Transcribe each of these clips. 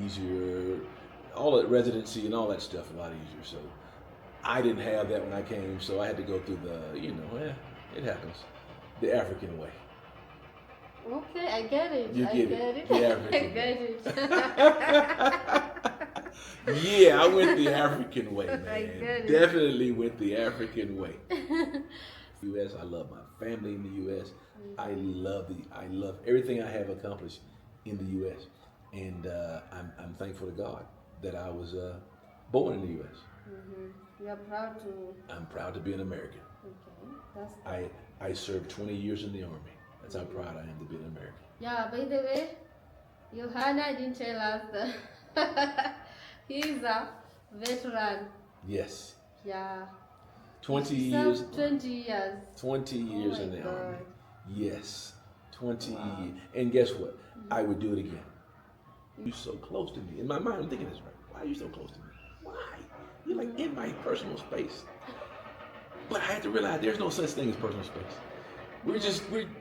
easier. All that residency and all that stuff a lot easier. So I didn't have that when I came, so I had to go through it happens, the African way. Okay, I get it. You I get get it, it. the I African get way. it. Yeah, I went the African way, man. I get it. Definitely went the African way. U.S. I love my family in the U.S. I love everything I have accomplished in the U.S. And I'm thankful to God that I was born in the U.S. You are proud to. I'm proud to be an American. Okay, that's good. I served 20 years in the Army. That's how proud I am to be an American. Yeah, by the way, Johanna didn't tell us that he's a veteran. Yes. Yeah. 20 He years. served 20 years. 20 years my in the God. Army. Yes. 20 years. And guess what? I would do it again. You're so close to me. In my mind, I'm thinking this, right? Why are you so close to me? Why? You're like in my personal space. But I had to realize there's no such thing as personal space.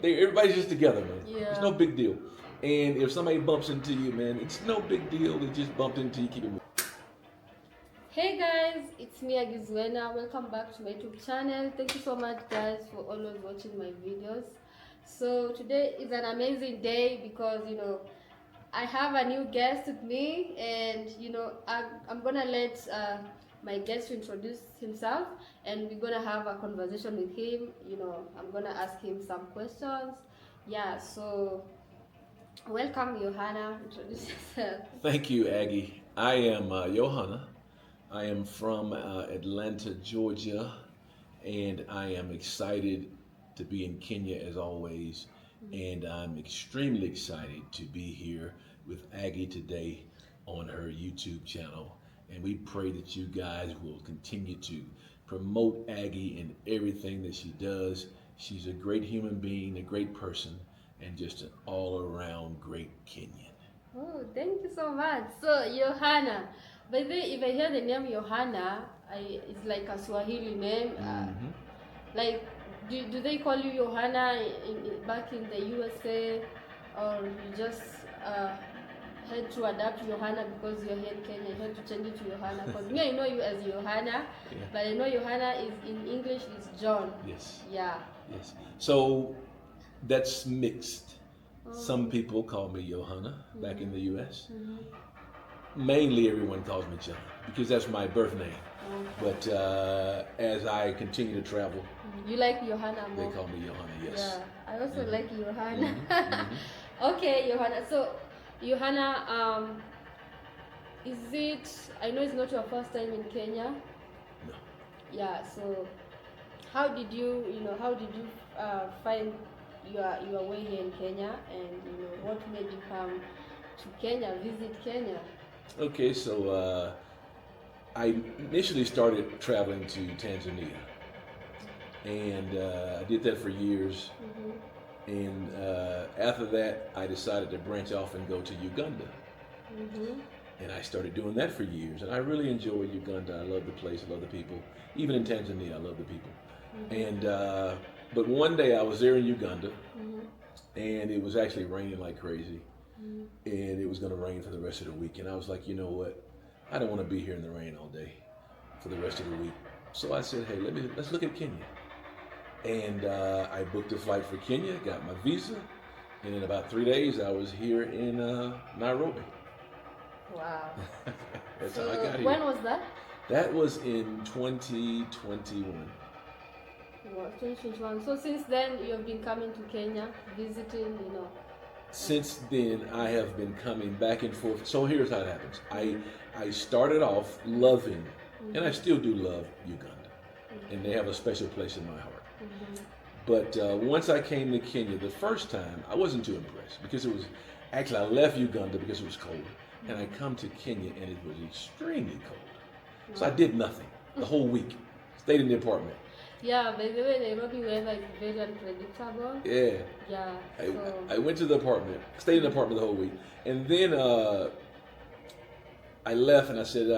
Everybody's just together, man. Yeah. It's no big deal. And if somebody bumps into you, man, it's no big deal. They just bumped into you. Keep it moving. Hey guys, it's me aggzuena. Welcome back to my YouTube channel. Thank you so much guys for always watching my videos. So today is an amazing day because I have a new guest with me, and I'm gonna let my guest introduce himself, and we're gonna have a conversation with him. I'm gonna ask him some questions. Yeah, so welcome Johanna. Introduce yourself. Thank you, Aggie. I am Johanna. I am from Atlanta, Georgia, and I am excited to be in Kenya as always. And I'm extremely excited to be here with Aggie today on her YouTube channel. And we pray that you guys will continue to promote Aggie in everything that she does. She's a great human being, a great person, and just an all-around great Kenyan. Oh, thank you so much. So, Johanna, by the way, if I hear the name Johanna, it's like a Swahili name. Like, do they call you Johanna back in the USA, or you just had to adapt Johanna because you're here in Kenya? You had to change it to Johanna. Because me, I know you as Johanna, but I know Johanna is in English is John. Yes. Yeah. Yes. So that's mixed. Some people call me Johanna back in the U.S. Mainly everyone calls me John because that's my birth name. But as I continue to travel, you like Johanna more? They call me Johanna, yes. Yeah, I also like Johanna. Okay, Johanna. So, Johanna, is it? I know it's not your first time in Kenya. No. Yeah. So, how did you find your way here in Kenya, and what made you come to Kenya, visit Kenya? Okay, so I initially started traveling to Tanzania, and I did that for years. And after that, I decided to branch off and go to Uganda. And I started doing that for years, and I really enjoy Uganda. I love the place, I love the people. Even in Tanzania, I love the people. And but one day I was there in Uganda, and it was actually raining like crazy, and it was going to rain for the rest of the week. And I was like, you know what? I don't want to be here in the rain all day for the rest of the week. So I said, hey, let's look at Kenya. And I booked a flight for Kenya, got my visa, and in about 3 days I was here in Nairobi. Wow. That's So how I got here. when was that? That was in 2021. Wow, 2021. So since then you have been coming to Kenya, visiting, Since then, I have been coming back and forth. So here's how it happens. I started off loving, and I still do love Uganda, and they have a special place in my heart. But once I came to Kenya the first time, I wasn't too impressed because it was actually I left Uganda because it was cold, and I come to Kenya and it was extremely cold. So I did nothing the whole week. Stayed in the apartment. Yeah, by the way, Nairobi weather is very unpredictable. Yeah. Yeah. I went to the apartment, stayed in the apartment the whole week, and then I left and I said,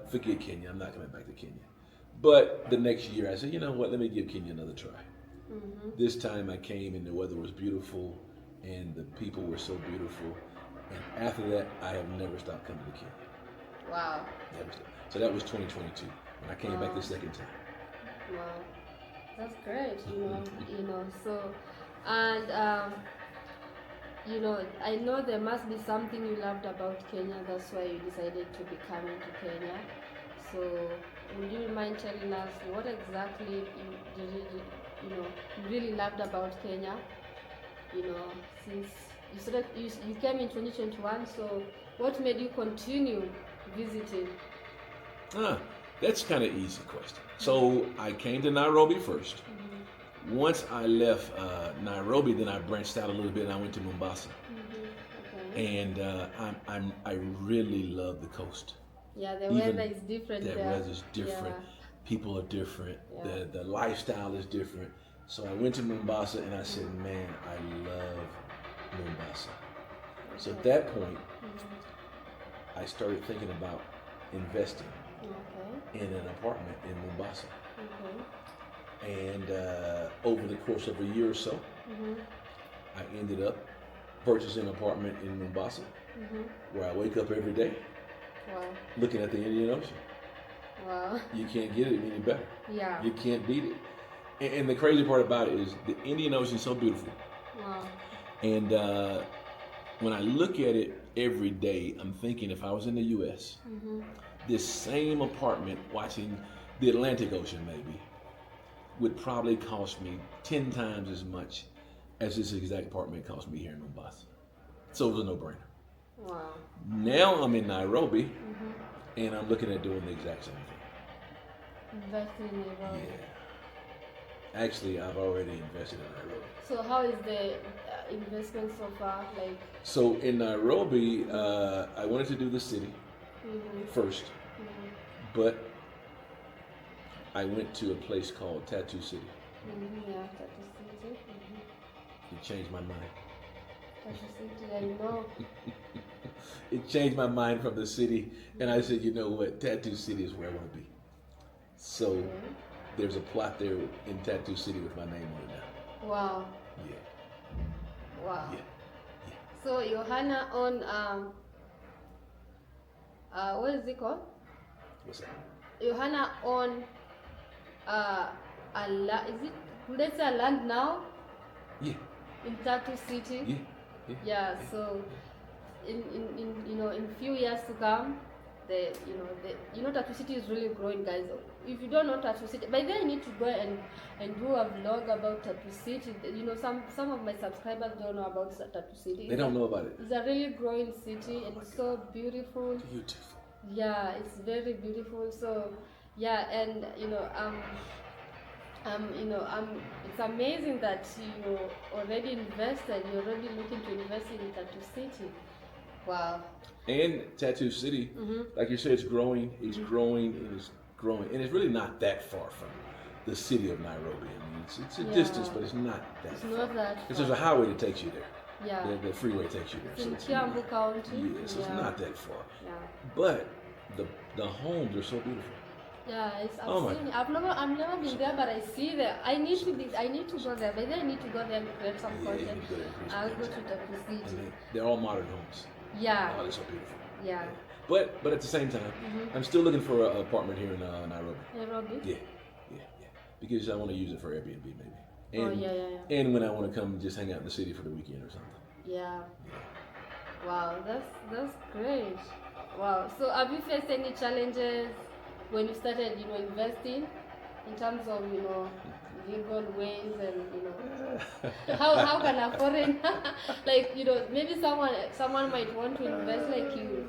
forget Kenya, I'm not coming back to Kenya. But the next year I said, you know what, let me give Kenya another try. This time I came and the weather was beautiful and the people were so beautiful, And after that, I have never stopped coming to Kenya. Wow. Never stopped. So that was 2022 when I came back the second time. Wow. That's great, so, and, I know there must be something you loved about Kenya, that's why you decided to be coming to Kenya. So, would you mind telling us what exactly you really loved about Kenya? Since you came in 2021, so what made you continue visiting? That's kind of easy question. So I came to Nairobi first. Mm-hmm. Once I left Nairobi, then I branched out a little bit and I went to Mombasa. Mm-hmm. Okay. And I really love the coast. Yeah, the weather is different. The weather is different. Yeah. People are different. Yeah. The lifestyle is different. So I went to Mombasa and I said, man, I love Mombasa. So at that point, I started thinking about investing in an apartment in Mombasa. And over the course of a year or so, I ended up purchasing an apartment in Mombasa, where I wake up every day looking at the Indian Ocean. Wow. You can't get it any better. Yeah. You can't beat it. And the crazy part about it is the Indian Ocean is so beautiful. Wow. And when I look at it every day, I'm thinking if I was in the U.S., this same apartment watching the Atlantic Ocean maybe would probably cost me 10 times as much as this exact apartment cost me here in Mombasa. So it was a no-brainer. Wow. Now I'm in Nairobi, and I'm looking at doing the exact same thing. Investing in Nairobi. Yeah. Actually, I've already invested in Nairobi. So how is the investment so far? So in Nairobi, I wanted to do the city first, but I went to a place called Tatu City. Yeah, Tatu City. It changed my mind. Tatu City, I know. It changed my mind from the city, and I said, you know what, Tatu City is where I want to be. So there's a plot there in Tatu City with my name on it now. Wow. Yeah. Wow. Yeah. So Johanna on what is it called? What's that? Johanna on is it, let's say a land now? Yeah. In Tatu City? Yeah. So in few years to come, Tatu City is really growing, guys. If you don't know Tatu City, by then I need to go and do a vlog about Tatu City. Some of my subscribers don't know about Tatu City. They don't know about it. It's a really growing city and it's so beautiful. Beautiful. Yeah, it's very beautiful. So yeah, and it's amazing that you already invested. You're already looking to invest in Tatu City. Wow. And Tatu City, like you said, it's growing. It's growing and it's growing, and it's really not that far from the city of Nairobi. I mean, it's a distance, but it's not that far. Not that far. Because there's a highway that takes you there. Yeah. The freeway takes you there. It's in Kiambu County. Yeah, so it's not that far. Yeah. But the homes are so beautiful. Yeah, I've never been there, but I see there. I need to go there. Maybe I need to go there and create some content. I'll go to Tatu City. They're all modern homes. Yeah. Oh, they're so beautiful. Yeah. But at the same time, I'm still looking for an apartment here in Nairobi. Nairobi? Yeah. Because I want to use it for Airbnb maybe. And, yeah. And when I want to come just hang out in the city for the weekend or something. Yeah. Wow, that's great. Wow. So have you faced any challenges when you started, investing in terms of, legal ways and, how can a foreign, maybe someone might want to invest like you.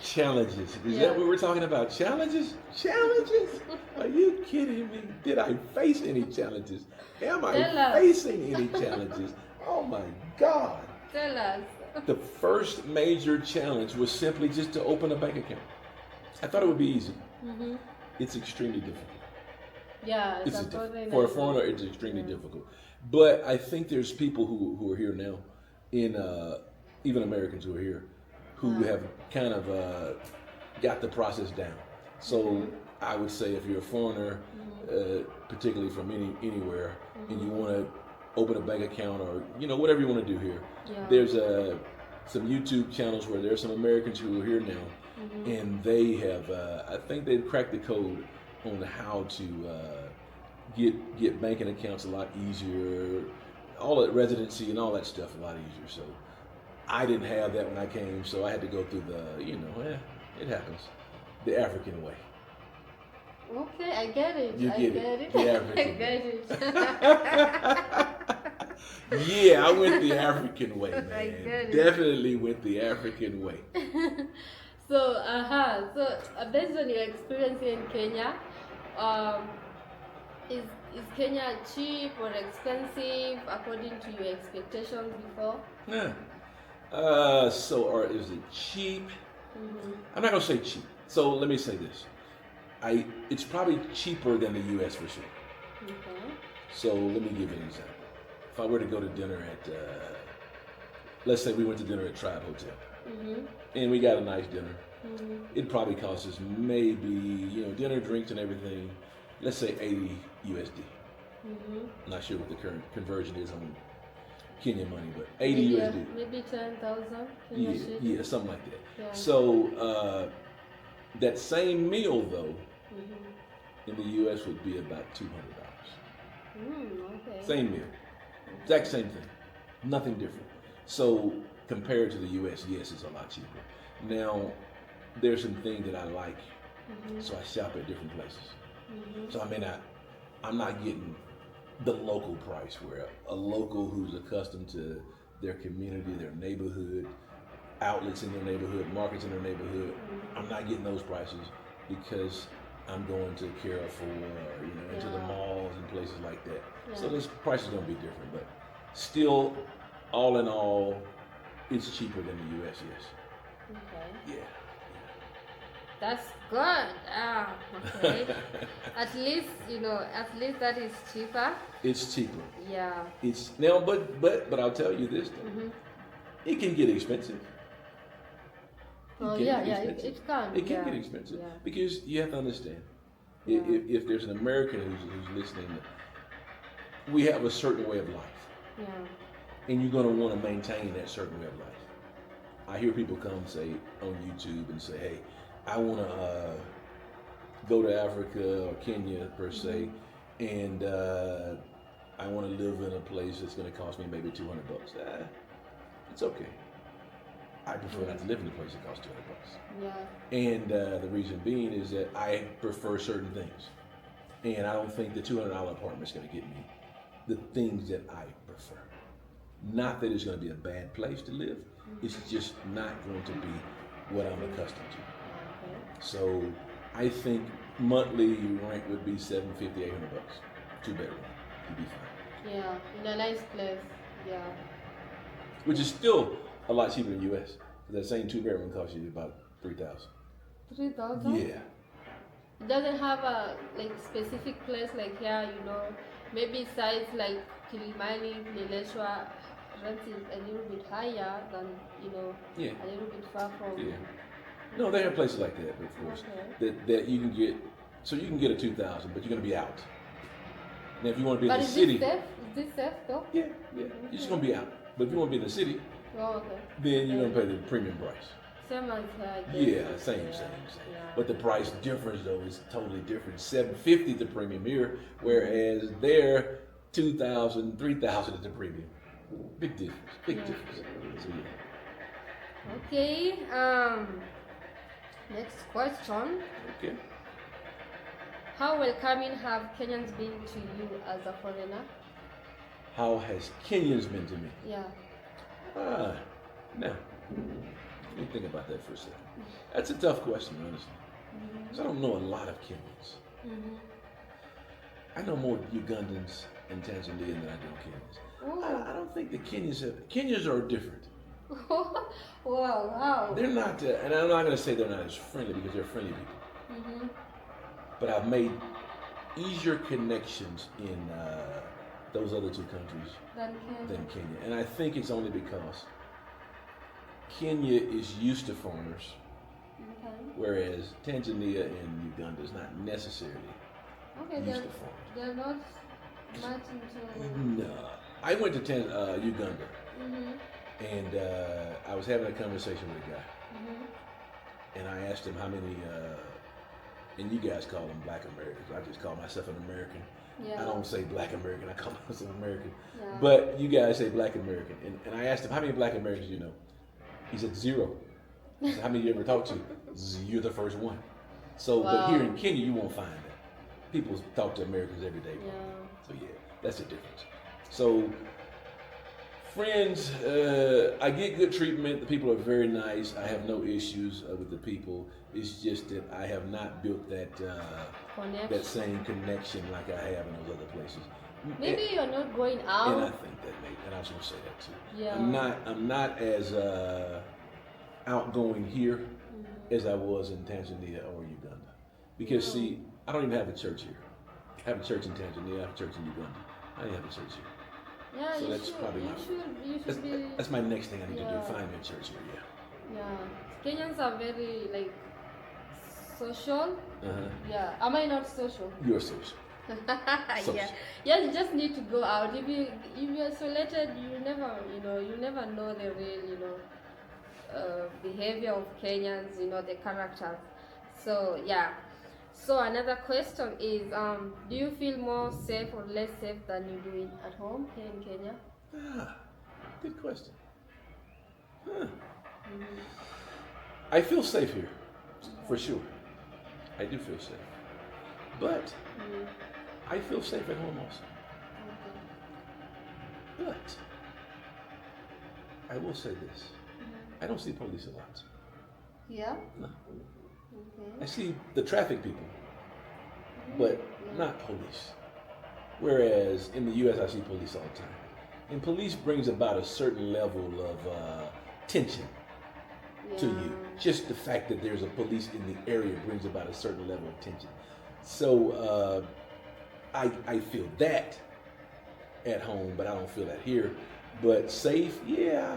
Challenges. Is that what we're talking about? Challenges? Challenges? Are you kidding me? Did I face any challenges? Am I facing any challenges? Oh my God. Tell us. The first major challenge was simply just to open a bank account. I thought it would be easy. It's extremely difficult. Yeah, for a foreigner, it's extremely difficult. But I think there's people who are here now, even Americans who are here, who have kind of got the process down. So I would say if you're a foreigner, particularly from anywhere, and you want to open a bank account or whatever you want to do here, there's some YouTube channels where there's some Americans who are here now, and they have, I think they've cracked the code on how to get banking accounts a lot easier, all that residency and all that stuff a lot easier. So I didn't have that when I came, so I had to go through the, it happens, the African way. Okay, I get it. You get it. The African I get it. Yeah, I went the African way, man. I get it. Definitely went the African way. So, based on your experience in Kenya, is Kenya cheap or expensive according to your expectations before? Yeah. Is it cheap? I'm not gonna say cheap. So let me say this. It's probably cheaper than the U.S. for sure. Okay. So let me give you an example. If I were to go to dinner at, let's say we went to dinner at Tribe Hotel, and we got a nice dinner, it'd probably cost us maybe, dinner, drinks, and everything, let's say 80 USD. I'm not sure what the current conversion is on Kenyan money, but 80 USD. Maybe 10,000. Yeah, something like that. Yeah. So that same meal, though, in the U.S. would be about $200. Okay. Same meal, exact same thing, nothing different. So compared to the U.S., yes, it's a lot cheaper. Now, there's some things that I like, so I shop at different places. So I'm not getting the local price, where a local who's accustomed to their community, their neighborhood, outlets in their neighborhood, markets in their neighborhood, I'm not getting those prices because I'm going to Carrefour or into the malls and places like that. Yeah. So those prices gonna be different, but still, all in all, it's cheaper than the U.S. Yes. Okay. Yeah. That's good. Okay. At least that is cheaper. It's cheaper. Yeah. It's now, but I'll tell you this though, it can get expensive. It can. It can get expensive because you have to understand, Yeah. if there's an American who's listening, we have a certain way of life, and you're going to want to maintain that certain way of life. I hear people come say on YouTube and say, "Hey, I want to go to Africa or Kenya per se, and I want to live in a place that's going to cost me maybe $200. It's okay. I prefer not to live in a place that costs $200. Yeah. And the reason being is that I prefer certain things, and I don't think the $200 apartment is going to get me the things that I prefer. Not that it's going to be a bad place to live. It's just not going to be what I'm accustomed to. Okay. So I think monthly rent would be $750, $800. 2-bedroom, you'd be fine. Yeah, in a nice place. Yeah. Which is still a lot cheaper than the U.S. That same 2-bedroom costs you about $3,000. 3,000? Yeah. It doesn't have a specific place like here, maybe sites like Kilimani, Leleshwa, rent is a little bit higher than, a little bit far from. Yeah. No, they have places like that, of course, that you can get. So you can get a 2,000, but you're going to be out. Now, if you want to be in the city, is this safe though? Yeah, you're just going to be out. But if you want to be in the city, then you're going to pay the premium price. Same as Yeah, same. Yeah. But the price difference though is totally different. $750 the premium here, whereas there, $2,000, $3,000 is the premium. Big difference. So Okay. Next question. Okay. How welcoming have Kenyans been to you as a foreigner? How has Kenyans been to me? Yeah. Now, let me think about that for a second. That's a tough question, honestly. Because I don't know a lot of Kenyans. I know more Ugandans and Tanzanians than I do Kenyans. I don't think the Kenyans are different. Wow. They're not, and I'm not going to say they're not as friendly because they're friendly people. But I've made easier connections in those other two countries than Kenya. And I think it's only because Kenya is used to foreigners, whereas Tanzania and Uganda is not necessarily used to foreigners. They're not much into. No. I went to Uganda, And I was having a conversation with a guy, Mm-hmm. and I asked him how many, and you guys call them Black Americans. I just call myself an American. Yeah. I don't say Black American. I call myself American. Yeah. But you guys say Black American, and I asked him how many Black Americans you know. He said 0. I said, how many you ever talked to? You're the first one. So, Wow. but here in Kenya, you won't find that. People talk to Americans every day. Yeah. So yeah, that's the difference. So friends, I get good treatment. The people are very nice. I have no issues with the people. It's just that I have not built that that same connection like I have in those other places. Maybe you're not going out. And I think that maybe, and I was going to say that too. Yeah. I'm not as outgoing here as I was in Tanzania or Uganda. Because see, I don't even have a church here. I have a church in Tanzania. I have a church in Uganda. I don't have a church here. Yeah, So that's probably you should be. That's my next thing I need to do. Find me a church here. Yeah. Yeah. Kenyans are very like social. Uh-huh. Yeah. Am I not social? You're social. Yeah. Yeah. You just need to go out. If you're isolated, you never know the real behavior of Kenyans. The characters. So yeah. So another question is, do you feel more safe or less safe than you do at home here in Kenya? Good question. I feel safe here, for sure. I do feel safe. But I feel safe at home also. But I will say this. I don't see police a lot. Yeah? No. Okay. I see the traffic people, but not police. Whereas in the U.S., I see police all the time. And police brings about a certain level of tension to you. Just the fact that there's a police in the area brings about a certain level of tension. So I feel that at home, but I don't feel that here. But safe, yeah,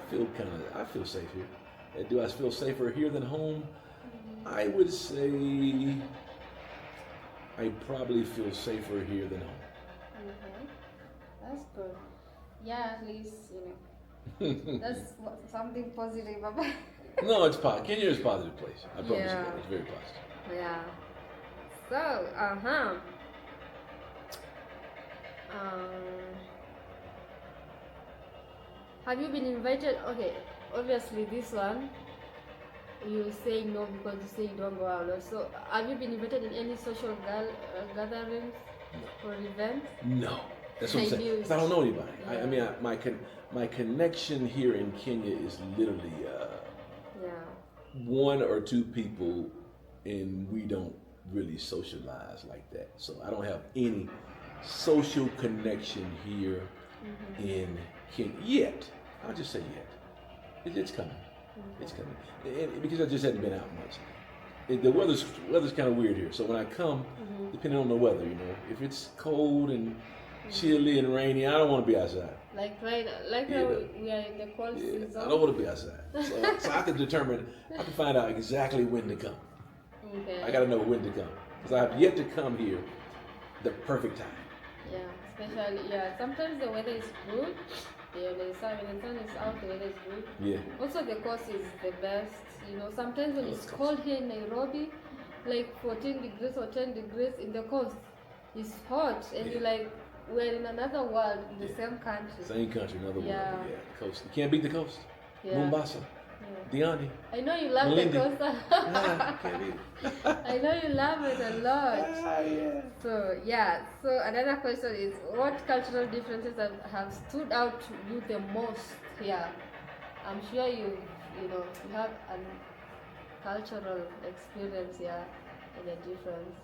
I feel safe here. Do I feel safer here than home? I would say I probably feel safer here than home. Okay, that's good. Yeah, at least that's something positive about. No, it's positive. Kenya is a positive place. I promise you that. It's very positive. Yeah. So, have you been invited? Okay, obviously this one. You say no because you say you don't go out. So, have you been invited in any social gatherings or events? No, that's what I'm saying. 'Cause I don't know anybody. Yeah. My connection here in Kenya is literally one or two people, and we don't really socialize like that. So I don't have any social connection here in Kenya yet. I'll just say yet. It's coming. It's coming. And because I just hadn't been out much. The weather's kind of weird here. So when I come, depending on the weather, if it's cold and chilly and rainy, I don't want to be outside. Like how we are in the cold season. I don't want to be outside. So I have to find out exactly when to come. Okay. I got to know when to come. Because I have yet to come here the perfect time. Yeah, especially, sometimes the weather is good. When the sun is out, the weather is good. Yeah. Also, the coast is the best. Sometimes when it's cold here in Nairobi, like 14 degrees or 10 degrees in the coast, it's hot, and you're like, we're in another world in the same country. Same country, another world. Yeah. Coast. You can't beat the coast. Yeah. Mombasa. Diani. I know you love Malindi. the coast. Can't beat it. I know you love it a lot. Yeah. So another question is, what cultural differences have stood out to you the most here? I'm sure you have a cultural experience here and a difference.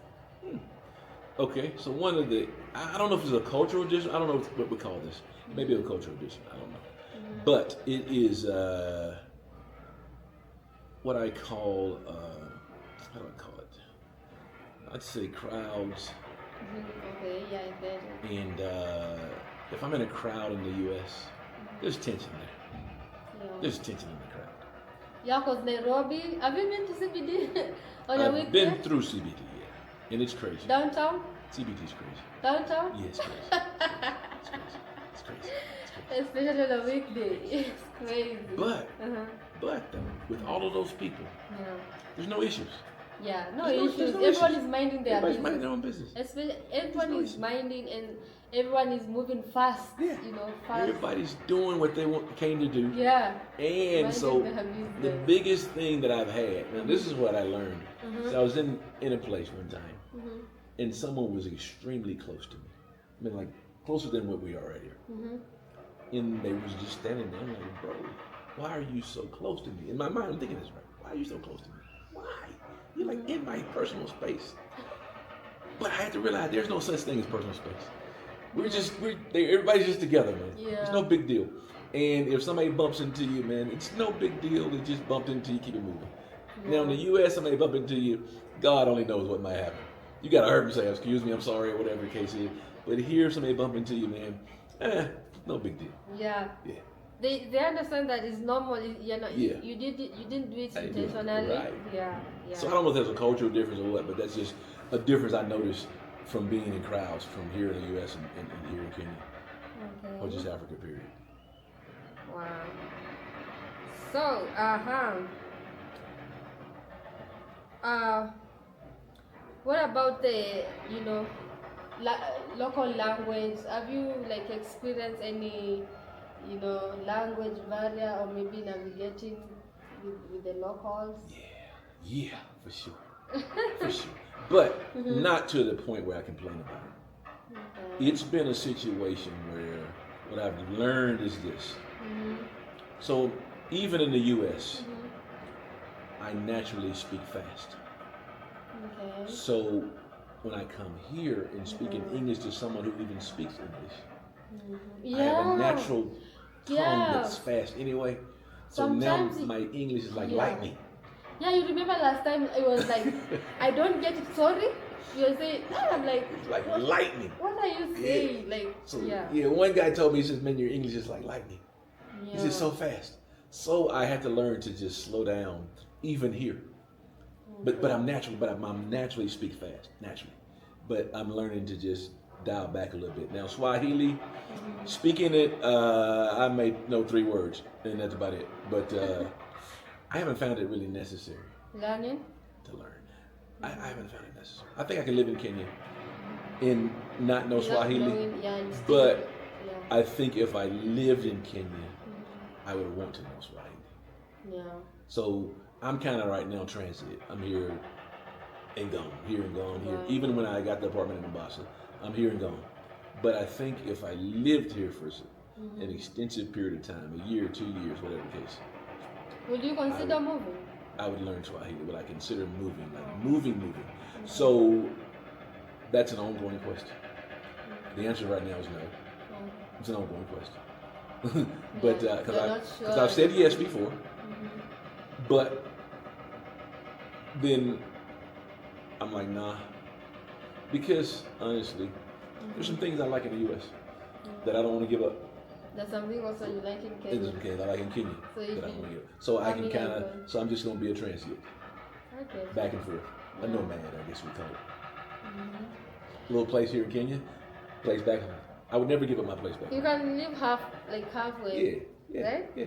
Okay, so one of the, I don't know if it's a cultural difference. I don't know what we call this. Maybe a cultural difference. I don't know. But it is what I call, how do I call it? I'd say crowds. Okay, yeah, I bet. And if I'm in a crowd in the U.S., there's tension there. Yeah. There's tension in the crowd. Yeah, because Nairobi, have you been to CBD on a I've weekend? been through CBD, yeah. And it's crazy. Downtown? CBD is crazy. Downtown? Yeah, it's crazy. It's crazy. It's crazy. It's crazy. place. Especially on a weekday. It's crazy. But though, with all of those people, there's no issues. Yeah, no There's issues. no Everyone issues. is minding their Everybody's business. minding their own business. Especially everyone no is issue. minding, and everyone is moving fast. Yeah. You know, fast. Everybody's doing what they came to do. Yeah. And Minding so their business. the biggest thing that I've had, now this is what I learned. So I was in a place one time, and someone was extremely close to me. I mean, like closer than what we are right here. And they was just standing there. I'm like, bro, why are you so close to me? In my mind, I'm thinking this, right? Why are you so close to me? Why? You're like in my personal space. But I had to realize there's no such thing as personal space. Everybody's just together, man. Yeah. It's no big deal. And if somebody bumps into you, man, it's no big deal. They just bumped into you, keep it moving. Now in the U.S., somebody bump into you, God only knows what might happen. You gotta hurt and say, excuse me, I'm sorry, or whatever the case is. But here, somebody bump into you, man, no big deal. Yeah. Yeah. They understand that it's normal. You know, Yeah. you didn't do it I didn't do it. intentionally. Right. Yeah. So I don't know if there's a cultural difference or what, but that's just a difference I noticed from being in crowds from here in the U.S. and here in Kenya, or just Africa, period. Wow. So, what about the, local language? Have you like experienced any, language barrier, or maybe navigating with the locals? Yeah, for sure. For sure. But not to the point where I complain about it. Okay. It's been a situation where what I've learned is this. So even in the U.S., I naturally speak fast. Okay. So when I come here and speak in English to someone who even speaks English, I have a natural tongue that's fast anyway. So Sometimes now my English is like lightning. Yeah, you remember last time it was like, I don't get it, sorry. You were saying, I'm like, it's like lightning. What are you saying? Yeah. Like, so, one guy told me, he says, man, your English is like lightning. Yeah. He said, so fast. So I had to learn to just slow down, even here. But I'm naturally speak fast, naturally. But I'm learning to just dial back a little bit. Now, Swahili, speaking it, I may know 3 words, and that's about it. But I haven't found it really necessary. Learning? To learn. I haven't found it necessary. I think I can live in Kenya and not know Swahili. But I think if I lived in Kenya, I would want to know Swahili. Yeah. So I'm kind of right now transit. I'm here and gone, here and gone, here. Right. Even when I got the apartment in Mombasa, I'm here and gone. But I think if I lived here for an extensive period of time, a year, 2 years, whatever the case, would you consider moving? I would learn Swahili. Would I consider moving? Like moving. So that's an ongoing question. The answer right now is no. It's an ongoing question. But because I've said yes before, but then I'm like, nah. Because honestly, there's some things I like in the U.S. that I don't want to give up. There's something also you like in Kenya. There's some things I like in Kenya So that I don't want to give up. So I can kind of, so I'm just going to be a transient. Okay. Back and forth. A nomad, I guess we call it. Little place here in Kenya, place back home. I would never give up my place back. You can live halfway. Yeah. Right? Yeah.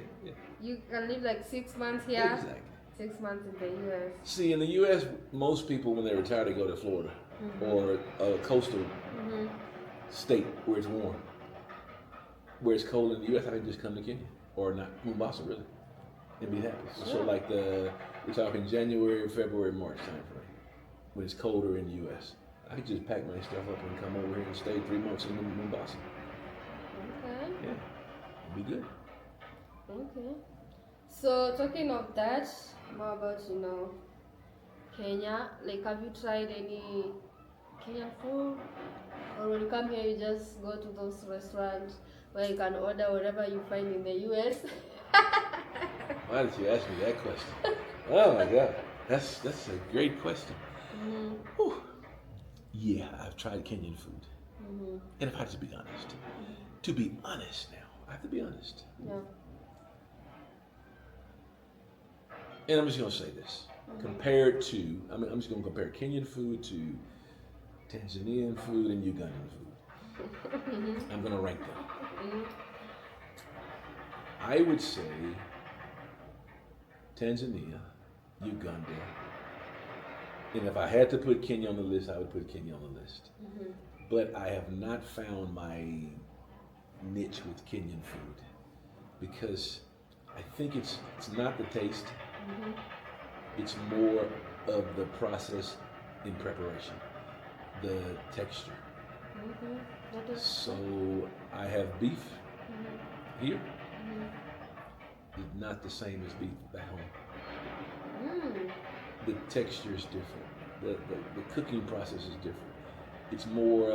You can live like 6 months here. Exactly. 6 months in the U.S. See, in the U.S., most people, when they retire, they go to Florida or a coastal state where it's warm. Where it's cold in the U.S., I can just come to Kenya or not Mombasa, really, and be happy. So like we're talking January, February, March time frame, when it's colder in the U.S. I could just pack my stuff up and come over here and stay 3 months in Mombasa. Okay. Yeah, it'd be good. Okay. So talking of that, more about Kenya. Like, have you tried any Kenyan food, or when you come here you just go to those restaurants where you can order whatever you find in the U.S.? Why did you ask me that question? Oh my God, that's a great question. Yeah, I've tried Kenyan food, and if I have to be honest, now I have to be honest. Yeah. And I'm just gonna say this: compared to, I'm just gonna compare Kenyan food to Tanzanian food and Ugandan food. I'm gonna rank them. I would say Tanzania, Uganda, and if I had to put Kenya on the list, I would put Kenya on the list. Mm-hmm. But I have not found my niche with Kenyan food because I think it's not the taste, Mm-hmm. it's more of the process in preparation, the texture. Mm-hmm. That is So I have beef Mm-hmm. here, Mm-hmm. it's not the same as beef back home. Mm. The texture is different. The cooking process is different. It's more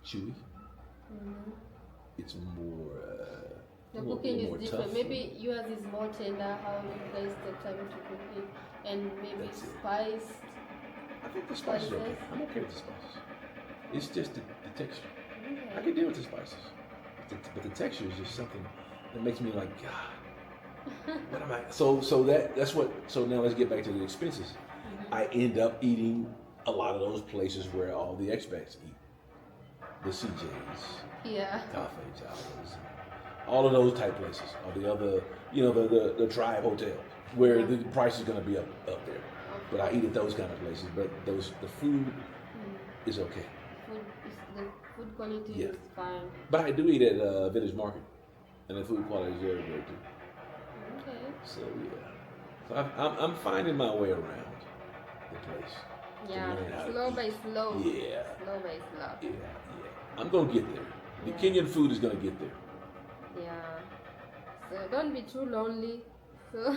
chewy. Mm-hmm. It's more The a little cooking is more different. tough. Maybe yours is more tender, how you guys take time to cook it, and maybe That's it. spiced. I think the spices are okay. Spices? I'm okay with the spices. It's just the texture. I Okay. can deal with the spices, but the texture is just something that makes me like, God, what am I? That's what. So now let's get back to the expenses. Mm-hmm. I end up eating a lot of those places where all the expats eat. The CJs, Yeah. Cafe Towers, all of those type places, or the other, the tribe hotels, where the price is going to be up there. But I eat at those kind of places. But the food Mm. is okay. The food quality Yeah. is fine. But I do eat at Village Market, and the food quality is very good too. Okay. So yeah, so I'm finding my way around the place. Yeah. learn how to Slow eat. by slow. Yeah, Slow by slow. yeah. I'm gonna get there. The Yeah. Kenyan food is gonna get there. Yeah. So don't be too lonely. So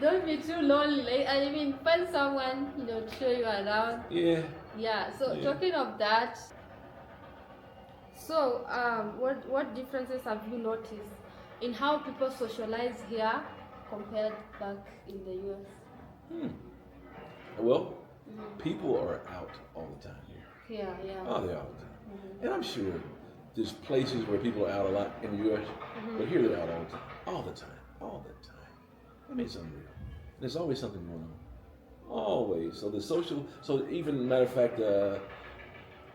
don't be too lonely. Like, I mean, find someone to show you around. Yeah. Yeah. So Yeah. talking of that, so what differences have you noticed in how people socialize here compared back in the US? Well, Mm-hmm. people are out all the time here. Yeah. Yeah. Oh, they're all the time. Mm-hmm. And I'm sure there's places where people are out a lot in the U.S., Mm-hmm. but here they're out all the time, all the time. I mean, it's unreal. There's always something going on, always. So even matter of fact,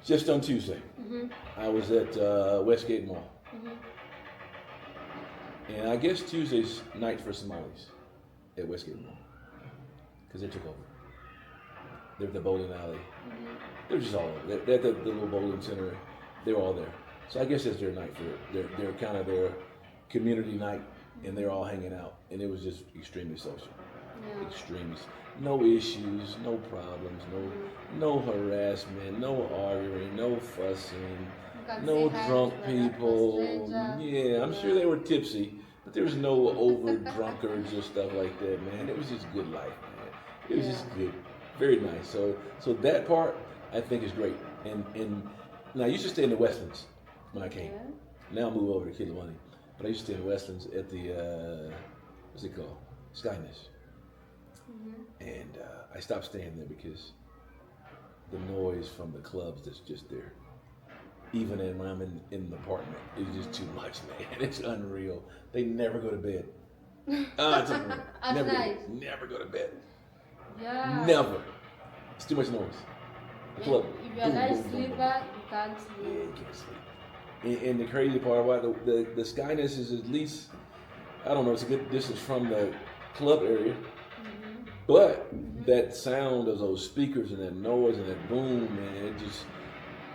just on Tuesday, Mm-hmm. I was at Westgate Mall, Mm-hmm. and I guess Tuesday's night for Somalis at Westgate Mall because they took over. They're at the bowling alley. Mm-hmm. They're just all over. They're at the little bowling center. They're all there. So I guess it's their night for their kind of their community night, and they're all hanging out. And it was just extremely social, Yeah. extremely. No issues, no problems, no harassment, no arguing, no fussing, You can no say hi drunk to a people. stranger. Yeah, I'm sure they were tipsy, but there was no over drunkards or stuff like that, man. It was just good life, man. It was just good. Very nice. So that part I think is great. And now I used to stay in the Westlands when I came. Yeah. Now I move over to Kilawani. But I used to stay in the Westlands at the what's it called? Skyness. Mm-hmm. And I stopped staying there because the noise from the clubs that's just there. Even when I'm in the apartment, it's just too much, man. It's unreal. They never go to bed. It's unreal. At never night. Never go to bed. Yeah. Never. It's too much noise. The club. If you're a nice sleeper, you can't Yeah, sleep. you can't sleep. And the crazy part about the Skyness is at least, I don't know, it's a good distance from the club area. Mm-hmm. But that sound of those speakers and that noise and that boom, man, it just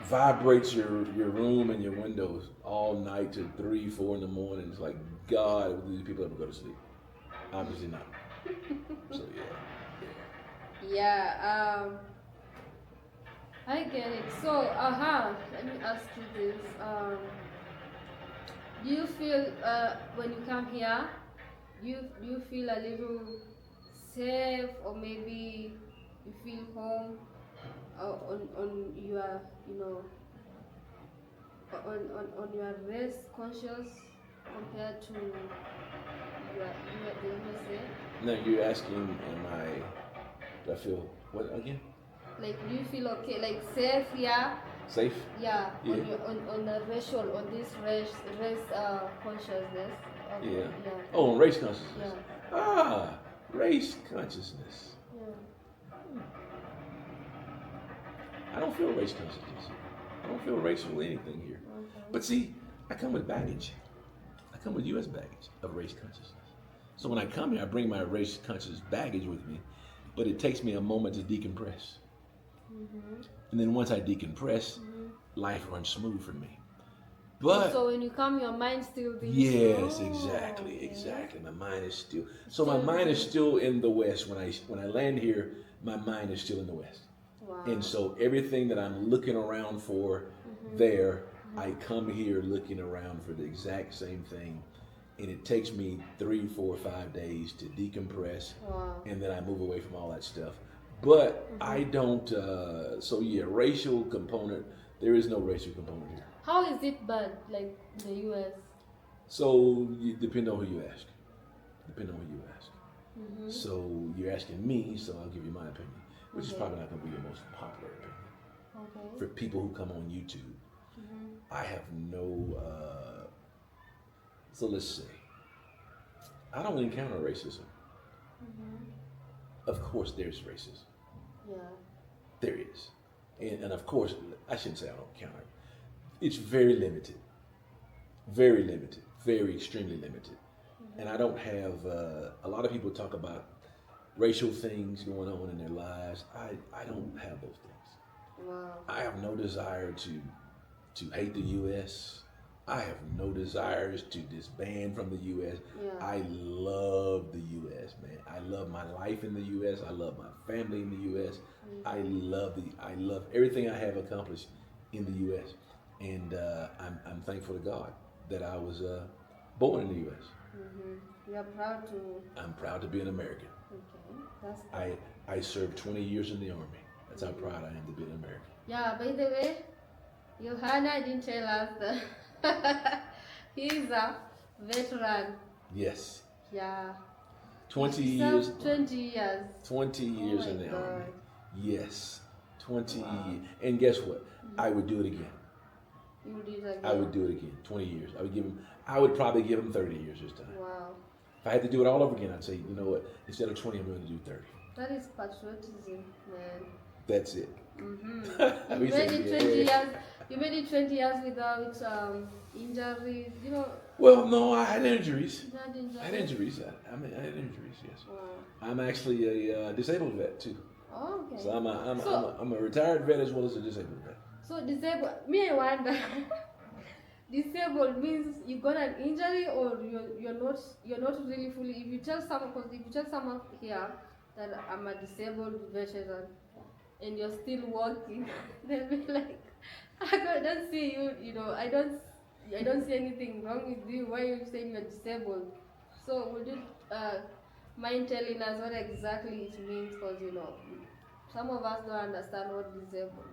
vibrates your room and your windows all night to 3, 4 in the morning. It's like, God, will these people ever go to sleep? Obviously not. So yeah. Yeah, I get it. So, let me ask you this. Do you feel when you come here, do you feel a little safe, or maybe you feel home on your, on your race conscious compared to the USA? Now you're asking, do I feel what again? Like, do you feel okay, like safe here? Safe? Yeah, Yeah. on the racial, on this race consciousness. Yeah. Yeah. Oh, on race consciousness. Yeah. Race consciousness. Yeah. I don't feel race consciousness. I don't feel racial anything here. Okay. But see, I come with baggage. I come with U.S. baggage of race consciousness. So when I come here, I bring my race conscious baggage with me, but it takes me a moment to decompress. And then once I decompress, life runs smooth for me. But so when you come, your mind still thinks. yes, exactly. My mind is still. So my mind is still in the West. When I land here, my mind is still in the West. Wow. And so everything that I'm looking around for there, I come here looking around for the exact same thing. And it takes me 3, 4, 5 days to decompress. Wow. And then I move away from all that stuff. But I don't, so yeah, racial component, there is no racial component here. How is it bad, like the US? So it depends on who you ask. So you're asking me, so I'll give you my opinion, which is probably not going to be your most popular opinion. Okay. For people who come on YouTube, I have no, so let's say, I don't encounter racism. Of course there's racism. Yeah. There is. And of course, I shouldn't say I don't count it. It's very limited. Very extremely limited. And I don't have, a lot of people talk about racial things going on in their lives. I don't have those things. Wow. I have no desire to hate the U.S. I have no desires to disband from the U.S. Yeah. I love the U.S., man. I love my life in the U.S. I love my family in the U.S. I love everything I have accomplished in the U.S. And I'm thankful to God that I was born in the U.S. You're proud to. I'm proud to be an American. Okay, that's good. I served 20 years in the Army. That's how proud I am to be an American. Yeah, by the way, Johanna didn't tell us that he's a veteran. Yes. Yeah. 20 He years. served 20 years. 20 years Oh in my the God. Army. Yes. 20 years. And guess what? I would do it again. You would do it again. I would do it again. 20 years. I would probably give him 30 years this time. Wow. If I had to do it all over again, I'd say, you know what? Instead of 20, I'm going to do 30. That is patriotism, man. That's it. You made it 20 years. You made it 20 years without injuries. You know. Well, no, I had injuries. You had injuries. I had injuries. I had injuries. Yes. Wow. I'm actually a disabled vet too. Oh, okay. So I'm a retired vet as well as a disabled vet. So disabled. Me, I wonder. Disabled means you got an injury or you're not really fully. If you tell someone here that I'm a disabled veteran and you're still working, they'll be like, I don't see you. You know, I don't see anything wrong with you. Why are you saying you're disabled? So would you mind telling us what exactly it means? Because some of us don't understand what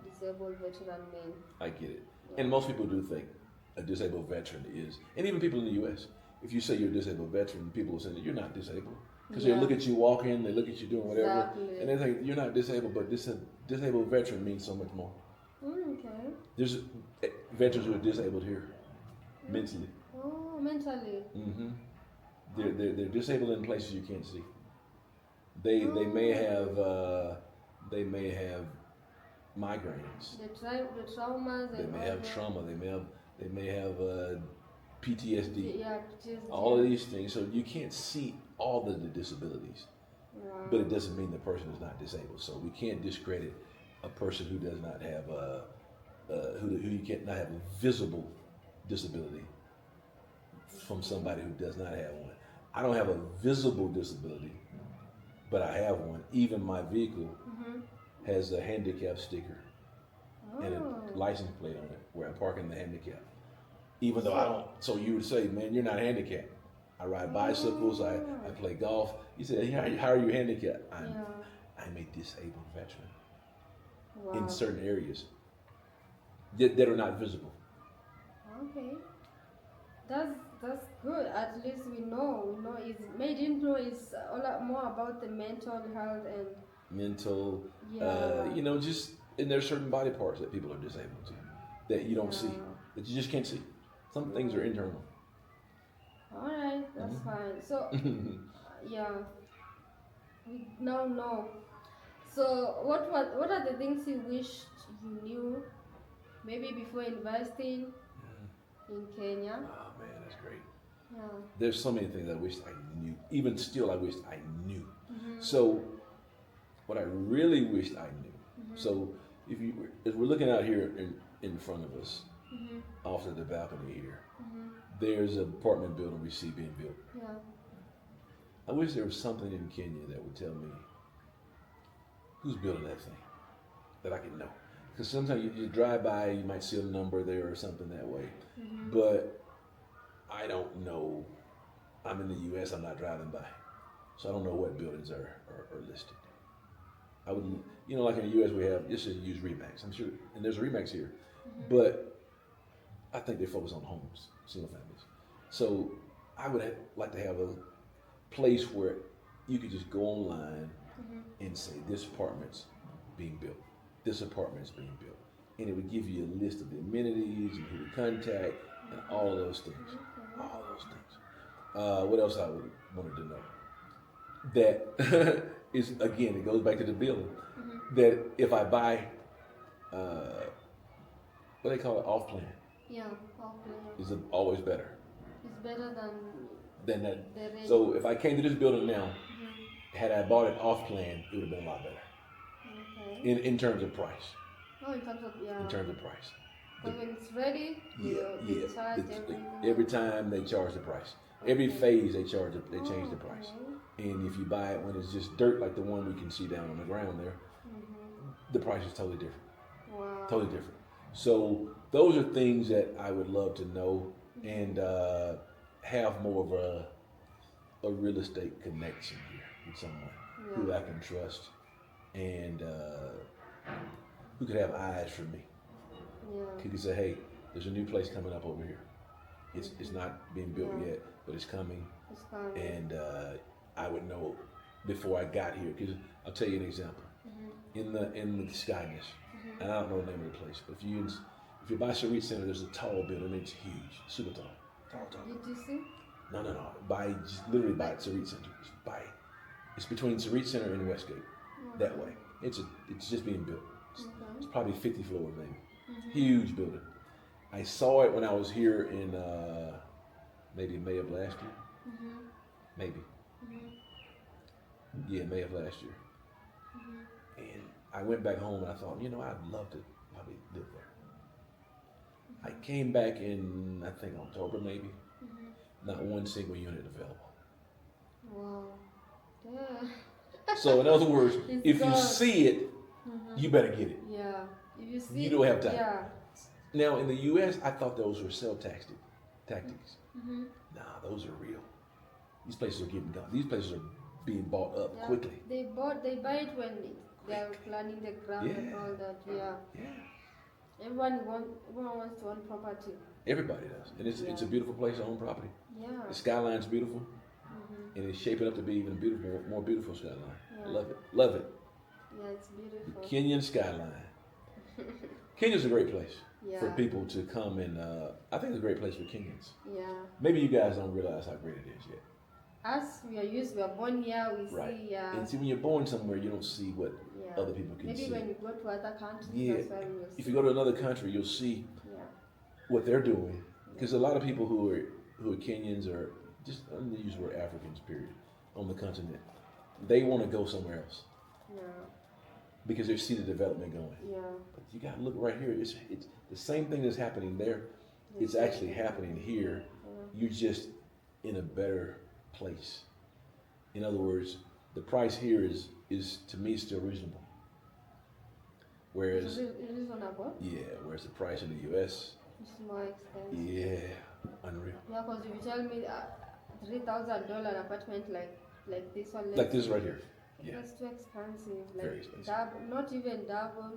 disabled veteran means. I get it. Yeah. And most people do think a disabled veteran is, and even people in the U.S., if you say you're a disabled veteran, people will say that you're not disabled. Because they look at you walking, they look at you doing whatever, exactly. And they think you're not disabled, but this disabled veteran means so much more. Okay. There's veterans who are disabled here, mentally. Oh, mentally. They're disabled in places you can't see. They may have migraines. The traumas. They may have trauma. They may have PTSD. Yeah, PTSD. All of these things. So you can't see all of the disabilities. Wow. But it doesn't mean the person is not disabled. So we can't discredit a person who does not have who you can't not have a visible disability from somebody who does not have one. I don't have a visible disability, but I have one. Even my vehicle has a handicap sticker and a license plate on it where I'm parking the handicap. Even though I don't, so you would say, man, you're not handicapped. I ride bicycles, I play golf. You say, hey, how are you handicapped? I'm a disabled veteran. Wow. In certain areas that are not visible. Okay. That's good. At least we know. It's made into it's a lot more about the mental health and mental. Just and there's certain body parts that people are disabled to that you don't see, that you just can't see. Some things are internal. All right, that's fine. So we now know. So what are the things you wished you knew, maybe before investing? in Kenya. Oh man, that's great. Yeah. There's so many things I wish I knew. Even still, I wish I knew. Mm-hmm. So, what I really wished I knew. Mm-hmm. So, if we're looking out here in front of us, Mm-hmm. off of the balcony here, Mm-hmm. there's an apartment building we see being built. Yeah. I wish there was something in Kenya that would tell me who's building that thing, that I can know. Because sometimes you drive by, you might see a number there or something that way. Mm-hmm. But I don't know. I'm in the U.S., I'm not driving by. So I don't know what buildings are listed. I would, like in the U.S. we have, just use Remax. I'm sure, and there's a Remax here. Mm-hmm. But I think they focus on homes, single families. So I would like to have a place where you could just go online Mm-hmm. and say, this apartment's being built. This apartment's being built. And it would give you a list of the amenities and who to contact and all of those things. Mm-hmm. All those things. What else I would wanted to know? That is, again, it goes back to the building. Mm-hmm. That if I buy, what they call it, off plan, Yeah. Okay. is always better It's better than that. the rent. So if I came to this building now, Mm-hmm. had I bought it off plan, it would have been a lot better Okay. in terms of price. Oh, in terms of In terms of price. Because when it's ready, Yeah. charge It's- everything. every time they charge the price. Every Okay. phase they change the price. Okay. And if you buy it when it's just dirt like the one we can see down on the ground there, Mm-hmm. the price is totally different. Wow. Totally different. So those are things that I would love to know and have more of a real estate connection here with someone who I can trust and who could have eyes for me. Yeah. Who could say, hey, there's a new place coming up over here. It's not being built yet, but it's coming. It's coming. And I would know before I got here. Because I'll tell you an example. Mm-hmm. In the Skydish, and I don't know the name of the place, but if you buy Sarit Center, there's a tall building. It's huge, super tall. Tall. Did you see? No. Literally buy it, Sarit Center. Just buy it. It's between Sarit Center and Westgate, that way. It's just being built. It's probably 50 floors maybe. Mm-hmm. Huge building. I saw it when I was here in maybe May of last year. Mm-hmm. Maybe. Mm-hmm. Yeah, May of last year. Mm-hmm. And I went back home and I thought, I'd love to probably live there. I came back in, I think, October maybe. Not one single unit available. Wow. Yeah. So in other words, It's if gone. you see it, you better get it. Yeah. If you see You don't have time. Yeah. Now in the U.S., I thought those were sell tactics. Mm-hmm. Nah, those are real. These places are getting done. These places are being bought up Yeah. quickly. They buy it when they are planning the ground and Yeah. all that. Yeah. Yeah. Everyone wants to own property. Everybody does. And it's a beautiful place to own property. Yeah. The skyline's beautiful. Mm-hmm. And it's shaping up to be even a more beautiful skyline. I Yeah. love it. Love it. Yeah, it's beautiful. Kenyan skyline. Kenya's a great place Yeah. for people to come and I think it's a great place for Kenyans. Yeah. Maybe you guys don't realize how great it is yet. Us, we are born here, we Right. see, And see, when you're born somewhere, you don't see what yeah. other people can Maybe see. when you go to other countries, Yeah. that's why we'll see. If you go to another country, you'll see Yeah. what they're doing. Because a lot of people who are Kenyans or just, I'm going to use the word Africans, period, on the continent, they want to go somewhere else Yeah. because they see the development going. Yeah. But you got to look right here. It's the same thing that's happening there. It's actually happening here. You're just in a better place. In other words, the price here is to me still reasonable. Whereas, Reasonable. whereas the price in the U.S., It's more expensive. unreal. Yeah, because if you tell me $3,000 apartment like this one, Like this right here. Yeah. that's too expensive. Like Very expensive. double, not even double.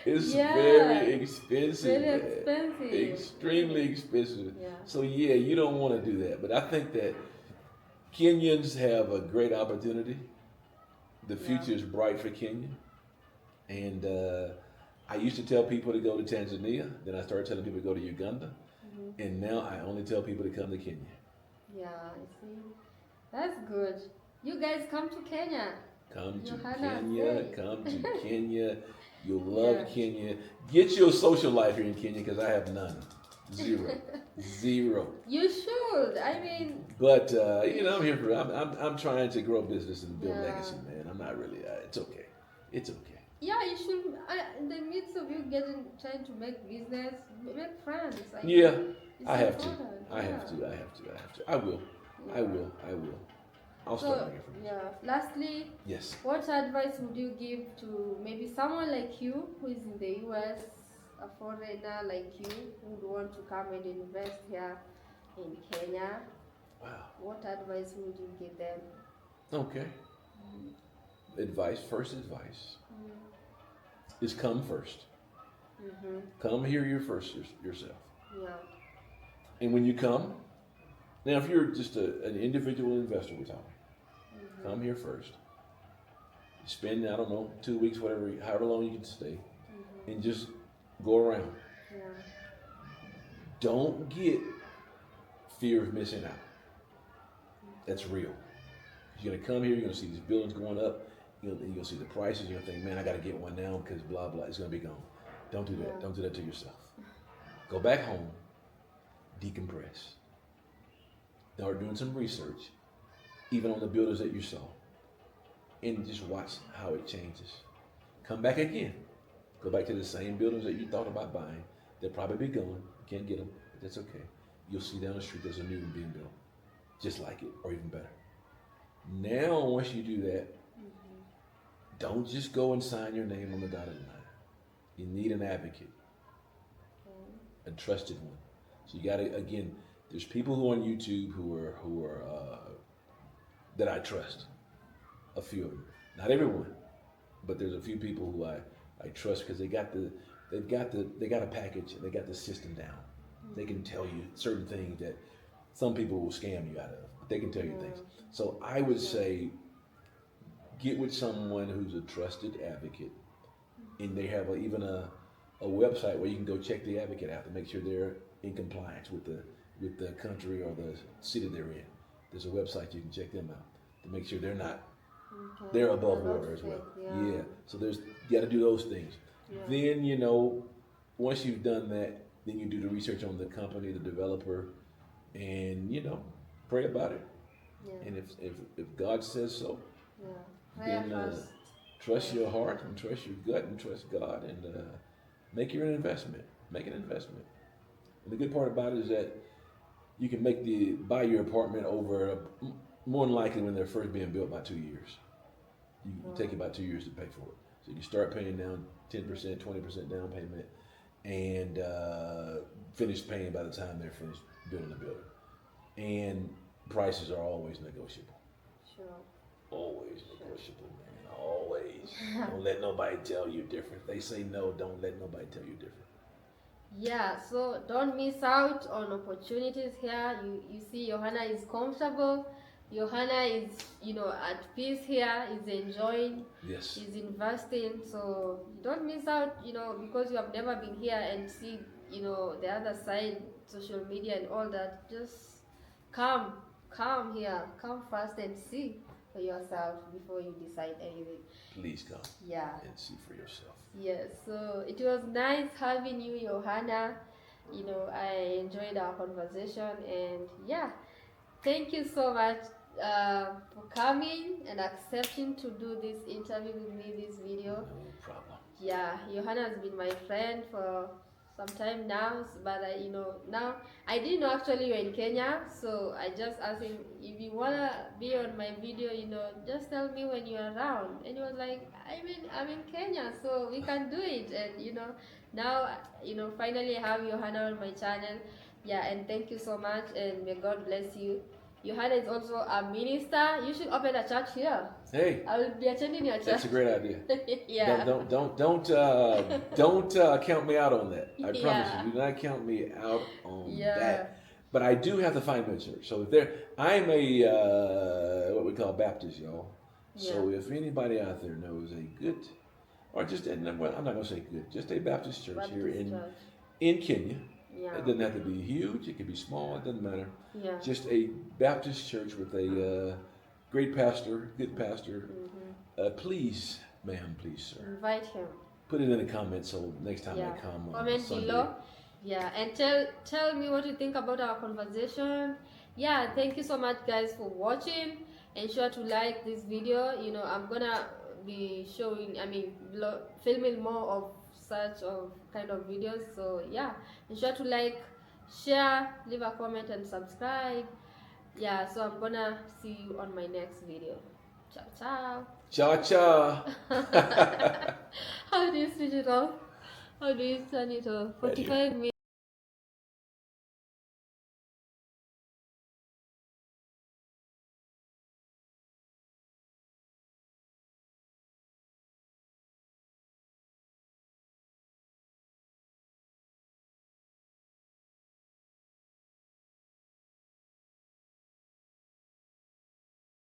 It's Yeah. very expensive. Very man. expensive. Extremely expensive. Yeah. So you don't want to do that. But I think that Kenyans have a great opportunity. The future is bright for Kenya. And I used to tell people to go to Tanzania. Then I started telling people to go to Uganda. And now I only tell people to come to Kenya. Yeah, I see. That's good. You guys come to Kenya. Come to Johanna, Kenya. say. Come to Kenya. You'll love Kenya. Get your social life here in Kenya because I have none. Zero. Zero. You should. I mean. But I'm here for. I'm trying to grow a business and build legacy, man. I'm not really. It's okay. It's okay. Yeah, you should. In the midst of you trying to make business, make friends. I have to. I have to. I will. I will. I'll start making friends. Yeah. Lastly. Yes. What advice would you give to maybe someone like you who is in the US, a foreigner like you who would want to come and invest here in Kenya? Wow. What advice would you give them? Okay. First advice is come first. Come here yourself. Yeah. And when you come, now if you're just an individual investor, we're talking, come here first. Spend, 2 weeks, however long you can stay, and just go around. Yeah. Don't get fear of missing out. That's real. You're gonna come here, you're gonna see these buildings going up, you're gonna see the prices, you're gonna think, man, I gotta get one now because blah blah, it's gonna be gone. Don't do that. Yeah. Don't do that to yourself. Go back home, decompress. Start doing some research, even on the buildings that you saw, and just watch how it changes. Come back again. Go back to the same buildings that you thought about buying. They'll probably be gone. You can't get them, but that's okay. You'll see down the street there's a new one being built, just like it, or even better. Now, once you do that, don't just go and sign your name on the dotted line. You need an advocate, a trusted one. So you got to, again, there's people who on YouTube who are that I trust. A few of them, not everyone, but there's a few people who I trust because they got a package and they got the system down. They can tell you certain things that some people will scam you out of. But they can tell you things. So I would say, get with someone who's a trusted advocate, and they have even a website where you can go check the advocate out to make sure they're in compliance with the country or the city they're in. There's a website you can check them out to make sure they're not. Okay. They're above water as well. Yeah. So you got to do those things. Yeah. Then once you've done that, then you do the research on the company, the developer, and pray about it. Yeah. And if God says so, then trust your heart and trust your gut and trust God and make your investment. Make an investment. And the good part about it is that you can buy your apartment over more than likely when they're first being built by 2 years. You take about 2 years to pay for it. So you start paying down 10%, 20% down payment, and finish paying by the time they're finished building the building. And prices are always negotiable. Sure. Always negotiable, man. Always. Don't let nobody tell you different. They say no, don't let nobody tell you different. Yeah, so don't miss out on opportunities here. You see Johanna is comfortable. Johanna is, at peace here, is enjoying, yes, is investing. So don't miss out, because you have never been here and see, the other side, social media and all that. Just come here, come first and see for yourself before you decide anything. Please come. Yeah. And see for yourself. Yes. So it was nice having you, Johanna. I enjoyed our conversation, and thank you so much for coming and accepting to do this interview with me, this video. No problem. Yeah, Johanna has been my friend for some time now, but now I didn't know actually you're in Kenya, so I just asked him, if you wanna be on my video, just tell me when you're around. And he was like, I'm in Kenya, so we can do it. And now finally I have Johanna on my channel. Yeah, and thank you so much, and may God bless you. Johanna is also a minister. You should open a church here. Hey, I will be attending your church. That's a great idea. Yeah. Don't count me out on that. I promise you, do not count me out on that. But I do have to find my church. So I'm a what we call Baptist, y'all. Yeah. So if anybody out there knows a good, or just I'm not gonna say good, just a Baptist church here in Kenya. Yeah. It doesn't have to be huge. It could be small. It doesn't matter. Yeah. Just a Baptist church with a great pastor, good pastor. Mm-hmm. Please, ma'am, please, sir. Invite him. put it in the comments so next time Yeah. I come on Comment Sunday. below. Yeah, and tell me what you think about our conversation. Yeah, thank you so much guys for watching. Ensure to like this video. You know, I'm gonna be showing, filming more of such of kind of videos. So yeah, ensure to like, share, leave a comment, and subscribe. Yeah, so I'm gonna see you on my next video. Ciao, ciao. Cha cha. How do you switch it off? How do you turn it off? Right here. 45 minutes.